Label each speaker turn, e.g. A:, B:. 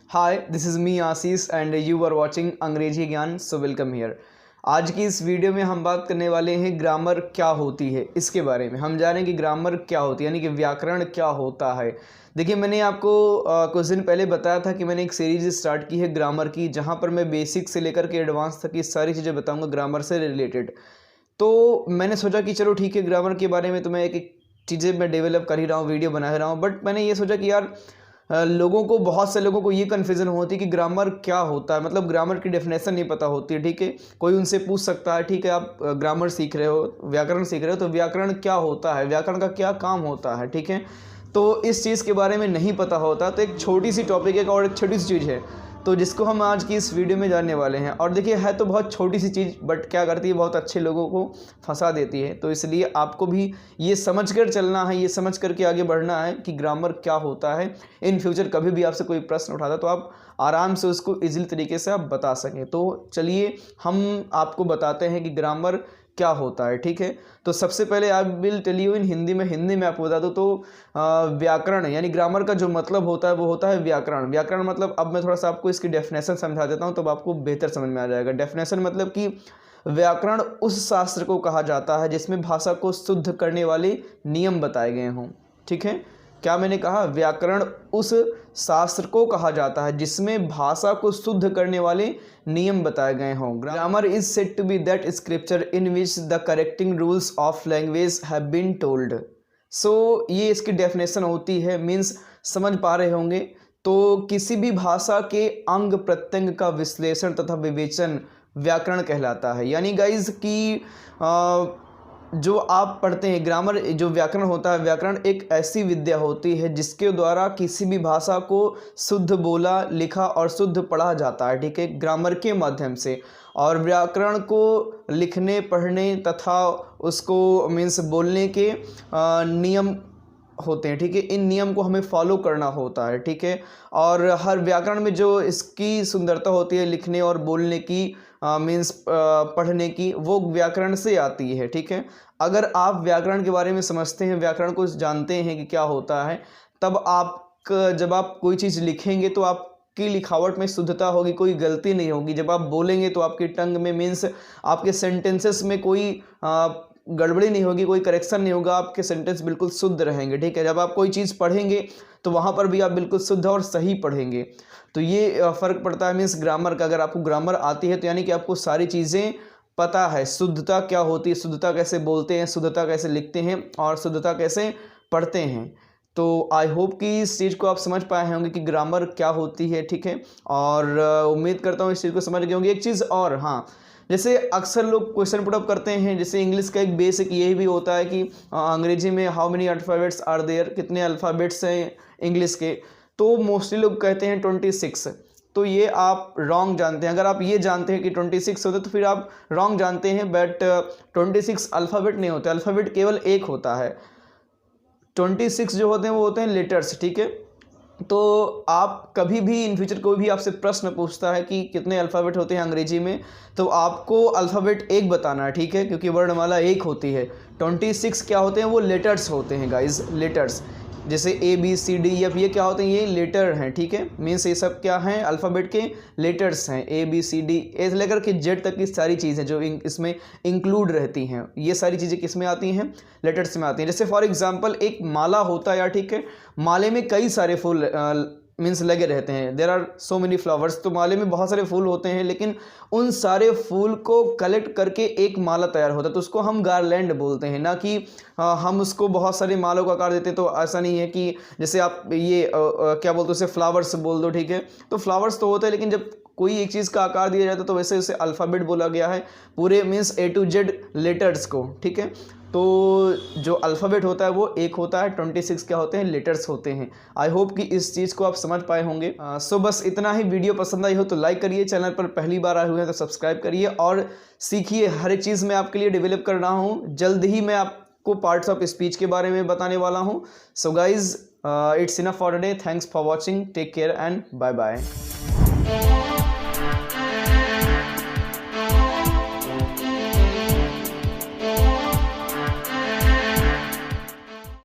A: Hi, this is me Ashish and you are watching Angrezi Gyan, so welcome here. आज की इस video में हम बात करने वाले हैं ग्रामर क्या होती है, इसके बारे में हम जानें कि ग्रामर क्या होती है, यानी कि व्याकरण क्या होता है। देखिए, मैंने आपको कुछ दिन पहले बताया था कि मैंने एक सीरीज स्टार्ट की है ग्रामर की, जहाँ पर मैं बेसिक से लेकर के एडवांस तक की सारी चीज़ें बताऊँगा ग्रामर से रिलेटेड। तो मैंने सोचा कि चलो ठीक है, ग्रामर के बारे में तो मैं एक चीज़ें मैं डेवलप कर ही रहा हूँ, वीडियो बना ही रहा हूँ, बट मैंने ये सोचा कि यार लोगों को, बहुत से लोगों को ये कन्फ्यूज़न होती है कि ग्रामर क्या होता है, मतलब ग्रामर की डेफिनेशन नहीं पता होती है। ठीक है, कोई उनसे पूछ सकता है, ठीक है आप ग्रामर सीख रहे हो, व्याकरण सीख रहे हो, तो व्याकरण क्या होता है, व्याकरण का क्या काम होता है। ठीक है, तो इस चीज़ के बारे में नहीं पता होता, तो एक छोटी सी टॉपिक है और एक छोटी सी चीज़ है, तो जिसको हम आज की इस वीडियो में जानने वाले हैं। और देखिए, है तो बहुत छोटी सी चीज़, बट क्या करती है, बहुत अच्छे लोगों को फंसा देती है। तो इसलिए आपको भी ये समझ कर चलना है, ये समझ कर के आगे बढ़ना है कि ग्रामर क्या होता है। इन फ्यूचर कभी भी आपसे कोई प्रश्न उठाता है तो आप आराम से उसको इजीली तरीके से आप बता सकें। तो चलिए हम आपको बताते हैं कि ग्रामर क्या होता है। ठीक है, तो सबसे पहले I will tell you in Hindi में आपको बता दूँ तो व्याकरण यानी ग्रामर का जो मतलब होता है वो होता है व्याकरण। व्याकरण मतलब, अब मैं थोड़ा सा आपको इसकी डेफिनेशन समझा देता हूँ, तब आपको बेहतर समझ में आ जाएगा। डेफिनेशन मतलब कि व्याकरण उस शास्त्र को कहा जाता है जिसमें भाषा को शुद्ध करने वाले नियम बताए गए हों। ठीक है, क्या मैंने कहा, व्याकरण उस शास्त्र को कहा जाता है जिसमें भाषा को शुद्ध करने वाले नियम बताए गए हों। Grammar is said to be that scripture in which the correcting rules of language have been told. So ये इसकी डेफिनेशन होती है, मीन्स समझ पा रहे होंगे। तो किसी भी भाषा के अंग प्रत्यंग का विश्लेषण तथा विवेचन व्याकरण कहलाता है। यानी गाइज कि जो आप पढ़ते हैं ग्रामर, जो व्याकरण होता है, व्याकरण एक ऐसी विद्या होती है जिसके द्वारा किसी भी भाषा को शुद्ध बोला, लिखा और शुद्ध पढ़ा जाता है। ठीक है, ग्रामर के माध्यम से। और व्याकरण को लिखने, पढ़ने तथा उसको मीन्स बोलने के नियम होते हैं। ठीक है, इन नियम को हमें फॉलो करना होता है। ठीक है, और हर व्याकरण में जो इसकी सुंदरता होती है लिखने और बोलने की, मीन्स पढ़ने की, वो व्याकरण से आती है। ठीक है, अगर आप व्याकरण के बारे में समझते हैं, व्याकरण को जानते हैं कि क्या होता है, तब जब आप कोई चीज़ लिखेंगे तो आपकी लिखावट में शुद्धता होगी, कोई गलती नहीं होगी। जब आप बोलेंगे तो आपकी टंग में, मीन्स आपके सेंटेंसेस में कोई गड़बड़ी नहीं होगी, कोई करेक्शन नहीं होगा, आपके सेंटेंस बिल्कुल शुद्ध रहेंगे। ठीक है, जब आप कोई चीज़ पढ़ेंगे तो वहाँ पर भी आप बिल्कुल शुद्ध और सही पढ़ेंगे। तो ये फ़र्क पड़ता है मीन्स ग्रामर का। अगर आपको ग्रामर आती है तो यानी कि आपको सारी चीज़ें पता है, शुद्धता क्या होती है, शुद्धता कैसे बोलते हैं, शुद्धता कैसे लिखते हैं और शुद्धता कैसे पढ़ते हैं। तो आई होप कि इस चीज़ को आप समझ पाए होंगे कि ग्रामर क्या होती है। ठीक है, और उम्मीद करता हूँ इस चीज़ को समझ गए होंगे। एक चीज़ और, हाँ, जैसे अक्सर लोग क्वेश्चन पुट अप करते हैं, जैसे इंग्लिश का एक बेसिक यही भी होता है कि अंग्रेजी में how many alphabets are there, कितने अल्फ़ाबेट्स हैं इंग्लिश के, तो मोस्टली लोग कहते हैं 26। तो ये आप रॉन्ग जानते हैं। अगर आप ये जानते हैं कि 26 होते तो फिर आप रॉन्ग जानते हैं, बट 26 अल्फ़ाबेट नहीं होते, अल्फ़ाबेट केवल एक होता है। 26 जो होते हैं वो होते हैं लेटर्स। ठीक है, तो आप कभी भी इन फ्यूचर कोई भी आपसे प्रश्न पूछता है कि कितने अल्फ़ाबेट होते हैं अंग्रेजी में, तो आपको अल्फ़ाबेट एक बताना है। ठीक है, क्योंकि वर्णमाला एक होती है। 26 क्या होते हैं, वो लेटर्स होते हैं गाइज, लेटर्स। जैसे ABCD ये क्या होते हैं, ये लेटर हैं। ठीक है, मीन्स ये सब क्या हैं, अल्फ़ाबेट के लेटर्स हैं। ABCD ए से लेकर के Z तक की सारी चीज़ें जो इसमें इंक्लूड रहती हैं, ये सारी चीज़ें किस में आती हैं, लेटर्स में आती हैं। जैसे फॉर एग्जांपल एक माला होता है यार। ठीक है, माले में कई सारे फूल मीन्स लगे रहते हैं, there are so many flowers. तो माले में बहुत सारे फूल होते हैं, लेकिन उन सारे फूल को कलेक्ट करके एक माला तैयार होता है, तो उसको हम गार्लैंड बोलते हैं, ना कि हम उसको बहुत सारे मालों का आकार देते हैं। तो ऐसा नहीं है कि जैसे आप ये क्या बोलते हो, उसे फ्लावर्स बोल दो। ठीक है, तो फ्लावर्स तो होते हैं, लेकिन जब कोई एक चीज़ का आकार दिया जाता है तो वैसे उसे अल्फ़ाबेट बोला गया है, पूरे means A to Z letters को। ठीक है, तो जो अल्फ़ाबेट होता है वो एक होता है, 26 क्या होते हैं, लेटर्स होते हैं। आई होप कि इस चीज़ को आप समझ पाए होंगे। सो बस इतना ही। वीडियो पसंद आई हो तो लाइक करिए, चैनल पर पहली बार आए हुए हैं तो सब्सक्राइब करिए और सीखिए। हर एक चीज़ मैं आपके लिए डेवलप कर रहा हूँ। जल्द ही मैं आपको पार्ट्स ऑफ स्पीच के बारे में बताने वाला हूँ। So guys, it's enough for today. Thanks for watching, take care and bye bye.